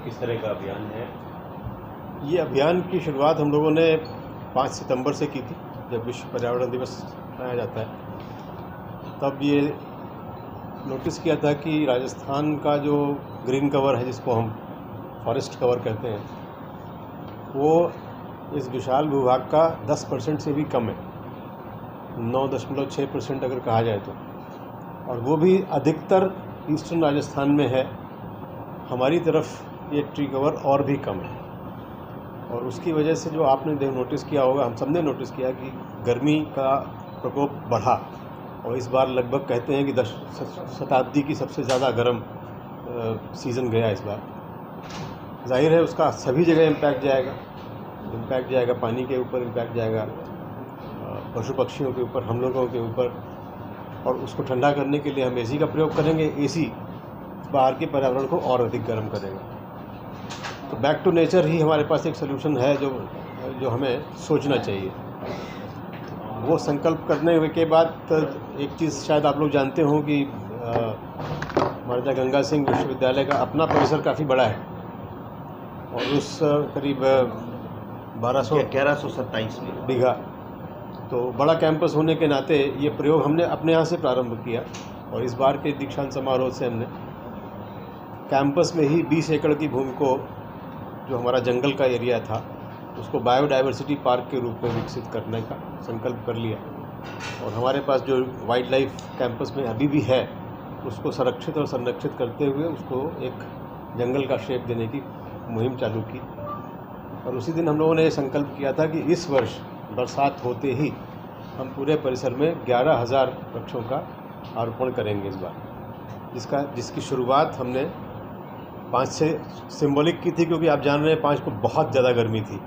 किस तरह का अभियान है? ये अभियान की शुरुआत हम लोगों ने 5 सितंबर से की थी, जब विश्व पर्यावरण दिवस मनाया जाता है। तब ये नोटिस किया था कि राजस्थान का जो ग्रीन कवर है, जिसको हम फॉरेस्ट कवर कहते हैं, वो इस विशाल भूभाग का 10% से भी कम है, 9.6% अगर कहा जाए तो। और वो भी अधिकतर ईस्टर्न राजस्थान में है। हमारी तरफ ये ट्री कवर और भी कम है। और उसकी वजह से जो आपने नोटिस किया होगा, हम सब ने नोटिस किया कि गर्मी का प्रकोप बढ़ा। और इस बार लगभग कहते हैं कि शताब्दी की सबसे ज़्यादा गर्म सीज़न गया इस बार। जाहिर है उसका सभी जगह इम्पैक्ट जाएगा, पानी के ऊपर इम्पैक्ट जाएगा, पशु पक्षियों के ऊपर, हम लोगों के ऊपर। और उसको ठंडा करने के लिए हम एसी का प्रयोग करेंगे। एसी बाहर के पर्यावरण को और अधिक गर्म करेगा। तो बैक टू नेचर ही हमारे पास एक सलूशन है जो हमें सोचना चाहिए। वो संकल्प करने के बाद एक चीज़ शायद आप लोग जानते हो कि महाराजा गंगा सिंह विश्वविद्यालय का अपना परिसर काफ़ी बड़ा है, और उस करीब 1127 बीघा, तो बड़ा कैंपस होने के नाते ये प्रयोग हमने अपने यहाँ से प्रारंभ किया। और इस बार के दीक्षांत समारोह से हमने कैंपस में ही 20 एकड़ की भूमि को, जो हमारा जंगल का एरिया था, उसको बायोडाइवर्सिटी पार्क के रूप में विकसित करने का संकल्प कर लिया। और हमारे पास जो वाइल्ड लाइफ कैंपस में अभी भी है, उसको संरक्षित और संरक्षित करते हुए उसको एक जंगल का शेप देने की मुहिम चालू की। और उसी दिन हम लोगों ने ये संकल्प किया था कि इस वर्ष बरसात होते ही हम पूरे परिसर में 11,000 वृक्षों का आरोपण करेंगे इस बार, जिसकी शुरुआत हमने 5 से सिंबॉलिक की थी, क्योंकि आप जान रहे हैं 5 को बहुत ज़्यादा गर्मी थी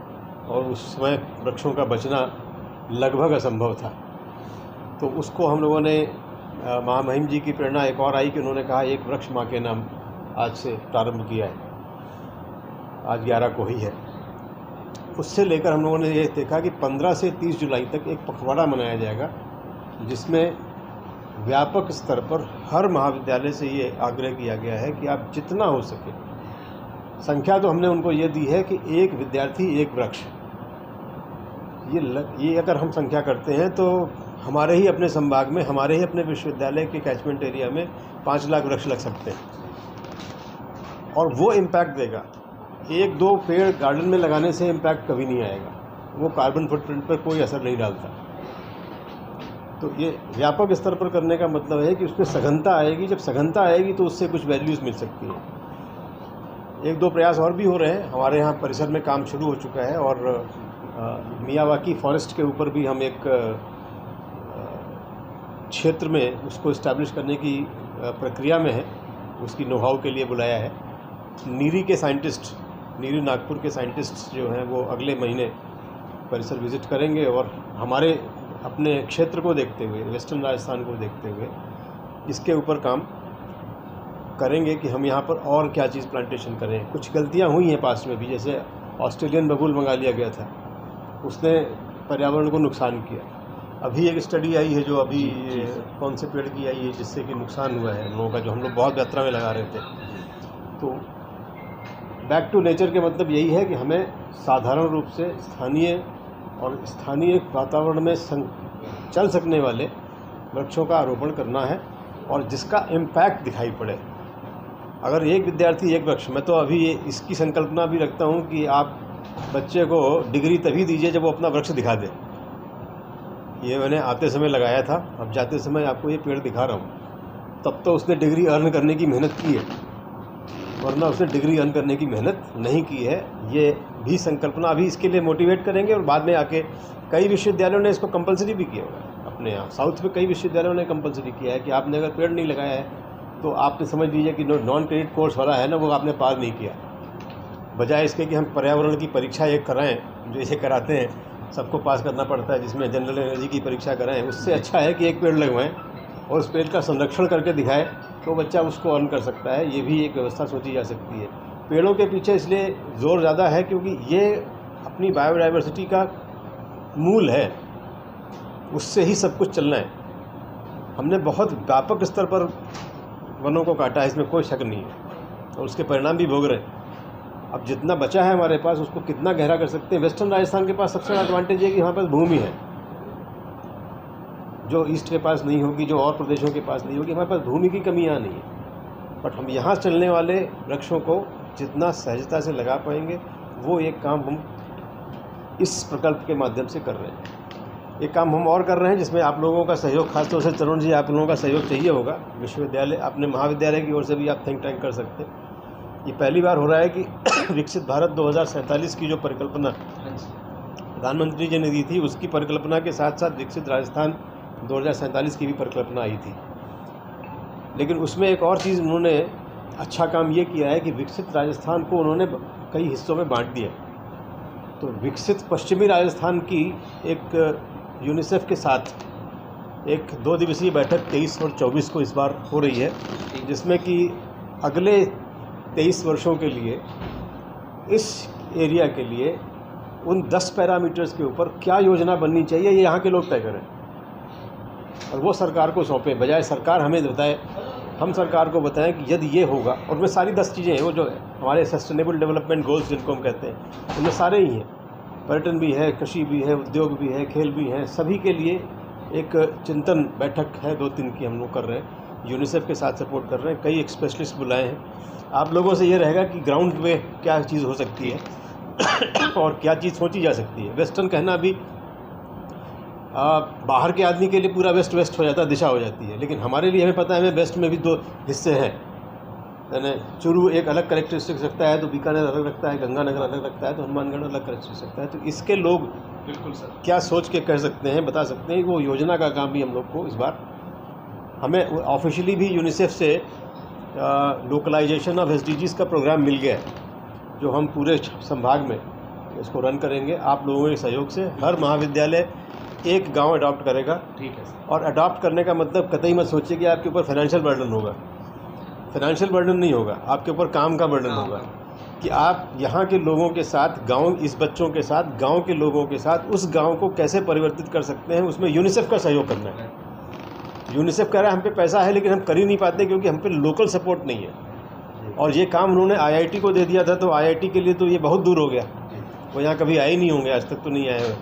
और उस समय वृक्षों का बचना लगभग असंभव था। तो उसको हम लोगों ने, महामहिम जी की प्रेरणा एक और आई कि उन्होंने कहा एक वृक्ष माँ के नाम आज से प्रारंभ किया है। आज 11 को ही है। उससे लेकर हम लोगों ने ये देखा कि 15 से 30 जुलाई तक एक पखवाड़ा मनाया जाएगा, जिसमें व्यापक स्तर पर हर महाविद्यालय से ये आग्रह किया गया है कि आप जितना हो सके, संख्या तो हमने उनको ये दी है कि एक विद्यार्थी एक वृक्ष। ये अगर हम संख्या करते हैं तो हमारे ही अपने संभाग में, हमारे ही अपने विश्वविद्यालय के कैचमेंट एरिया में 5 लाख वृक्ष लग सकते हैं। और वो इम्पैक्ट देगा। 1-2 पेड़ गार्डन में लगाने से इम्पैक्ट कभी नहीं आएगा, वो कार्बन फुटप्रिंट पर कोई असर नहीं डालता। तो ये व्यापक स्तर पर करने का मतलब है कि उसमें सघनता आएगी। जब सघनता आएगी तो उससे कुछ वैल्यूज़ मिल सकती है। 1-2 प्रयास और भी हो रहे हैं। हमारे यहाँ परिसर में काम शुरू हो चुका है, और मियावाकी फॉरेस्ट के ऊपर भी हम एक क्षेत्र में उसको इस्टेब्लिश करने की प्रक्रिया में है। उसकी नो हाउ के लिए बुलाया है। नीरी के साइंटिस्ट, नीरी नागपुर के साइंटिस्ट जो हैं, वो अगले महीने परिसर विज़िट करेंगे और हमारे अपने क्षेत्र को देखते हुए, वेस्टर्न राजस्थान को देखते हुए, इसके ऊपर काम करेंगे कि हम यहाँ पर और क्या चीज़ प्लांटेशन करें। कुछ गलतियाँ हुई हैं पास्ट में भी, जैसे ऑस्ट्रेलियन बबूल मंगा लिया गया था, उसने पर्यावरण को नुकसान किया। अभी एक स्टडी आई है, जो अभी कौन से पेड़ की आई है जिससे कि नुकसान हुआ है लोगों का, जो हम लोग बहुत मात्रा में लगा रहे थे। तो बैक टू नेचर के मतलब यही है कि हमें साधारण रूप से स्थानीय वातावरण में चल सकने वाले वृक्षों का आरोपण करना है, और जिसका इम्पैक्ट दिखाई पड़े। अगर एक विद्यार्थी एक वृक्ष, मैं तो अभी इसकी संकल्पना भी रखता हूँ कि आप बच्चे को डिग्री तभी दीजिए जब वो अपना वृक्ष दिखा दे। ये मैंने आते समय लगाया था, अब जाते समय आपको ये पेड़ दिखा रहा हूँ। तब तो उसने डिग्री अर्न करने की मेहनत की है, वरना उसने डिग्री अर्न करने की मेहनत नहीं की है। ये भी संकल्पना अभी इसके लिए मोटिवेट करेंगे। और बाद में आके कई विश्वविद्यालयों ने इसको कंपलसरी भी किया हुआ है। अपने यहाँ साउथ में कई विश्वविद्यालयों ने कंपलसरी किया है कि आपने अगर पेड़ नहीं लगाया है तो आपने समझ लीजिए कि नॉन क्रेडिट कोर्स वाला है ना, वो आपने पार नहीं किया। बजाय इसके कि हम पर्यावरण की परीक्षा एक कराएँ, जो इसे कराते हैं, सबको पास करना पड़ता है, जिसमें जनरल एनर्जी की परीक्षा कराएँ, उससे अच्छा है कि एक पेड़ लगवाएँ और उस पेड़ का संरक्षण करके दिखाए, तो बच्चा उसको अर्न कर सकता है। ये भी एक व्यवस्था सोची जा सकती है। पेड़ों के पीछे इसलिए ज़ोर ज़्यादा है क्योंकि ये अपनी बायोडाइवर्सिटी का मूल है, उससे ही सब कुछ चलना है। हमने बहुत व्यापक स्तर पर वनों को काटा है, इसमें कोई शक नहीं है, और उसके परिणाम भी भोग रहे हैं। अब जितना बचा है हमारे पास उसको कितना गहरा कर सकते हैं। वेस्टर्न राजस्थान के पास सबसे बड़ा एडवांटेज है कि हमारे पास भूमि है, जो ईस्ट के पास नहीं होगी, जो और प्रदेशों के पास नहीं होगी। हमारे पास भूमि की कमी यहाँ नहीं है, बट हम यहाँ चलने वाले वृक्षों को जितना सहजता से लगा पाएंगे वो एक काम हम इस प्रकल्प के माध्यम से कर रहे हैं। एक काम हम और कर रहे हैं जिसमें आप लोगों का सहयोग, खासतौर से तरुण जी आप लोगों का सहयोग चाहिए होगा। विश्वविद्यालय, अपने महाविद्यालय की ओर से भी आप थिंक टैंक कर सकते हैं। ये पहली बार हो रहा है कि विकसित भारत 2047 की जो परिकल्पना प्रधानमंत्री जी ने दी थी, उसकी परिकल्पना के साथ साथ विकसित राजस्थान 2047 की भी परिकल्पना आई थी। लेकिन उसमें एक और चीज़ उन्होंने अच्छा काम ये किया है कि विकसित राजस्थान को उन्होंने कई हिस्सों में बांट दिया। तो विकसित पश्चिमी राजस्थान की एक यूनिसेफ के साथ एक 2 दिवसीय बैठक 23 और 24 को इस बार हो रही है, जिसमें कि अगले 23 वर्षों के लिए इस एरिया के लिए उन 10 पैरामीटर्स के ऊपर क्या योजना बननी चाहिए ये यहाँ के लोग तय करें और वो सरकार को सौंपें। बजाय सरकार हमें बताए, हम सरकार को बताएं कि यदि ये होगा। और उनमें सारी 10 चीज़ें हैं, वो जो हमारे सस्टेनेबल डेवलपमेंट गोल्स जिनको हम कहते हैं, उनमें सारे ही हैं। पर्यटन भी है, कृषि भी है, उद्योग भी है, खेल भी है। सभी के लिए एक चिंतन बैठक है 2-3 की हम लोग कर रहे हैं, यूनिसेफ के साथ सपोर्ट कर रहे हैं। कई एक स्पेशलिस्ट बुलाए हैं। आप लोगों से ये रहेगा कि ग्राउंड पे क्या चीज़ हो सकती है और क्या चीज़ सोची जा सकती है। वेस्टर्न कहना भी बाहर के आदमी के लिए पूरा वेस्ट हो जाता है, दिशा हो जाती है, लेकिन हमारे लिए हमें पता है हमें वेस्ट में भी 2 हिस्से हैं। यानी चूरू एक अलग करेक्टरिस्टिक्स रखता है तो बीकानेर अलग रखता है, गंगानगर अलग रखता है तो हनुमानगढ़ अलग करेक्टरिस्टिक्स रखता है। तो इसके लोग बिल्कुल सर क्या सोच के कह सकते हैं, बता सकते हैं। वो योजना का काम भी हम लोग को इस बार हमें ऑफिशियली भी यूनिसेफ से लोकलाइजेशन ऑफ SDGs का प्रोग्राम मिल गया है, जो हम पूरे संभाग में इसको रन करेंगे। आप लोगों के सहयोग से हर महाविद्यालय एक गांव अडॉप्ट करेगा। ठीक है सर। और अडॉप्ट करने का मतलब कतई मत सोचिए कि आपके ऊपर फाइनेंशियल बर्डन होगा। फाइनेंशियल बर्डन नहीं होगा, आपके ऊपर काम का बर्डन होगा कि आप यहाँ के लोगों के साथ, गांव, इस बच्चों के साथ, गांव के लोगों के साथ उस गांव को कैसे परिवर्तित कर सकते हैं। उसमें यूनिसेफ का सहयोग करना है। यूनिसेफ कह रहा है हम पे पैसा है लेकिन हम कर ही नहीं पाते क्योंकि हम पे लोकल सपोर्ट नहीं है। और ये काम उन्होंने IIT को दे दिया था, तो IIT के लिए तो ये बहुत दूर हो गया। वो यहाँ कभी आए नहीं होंगे, आज तक तो नहीं आए हुए।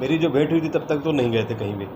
मेरी जो भेंट हुई थी तब तक तो नहीं गए थे कहीं भी।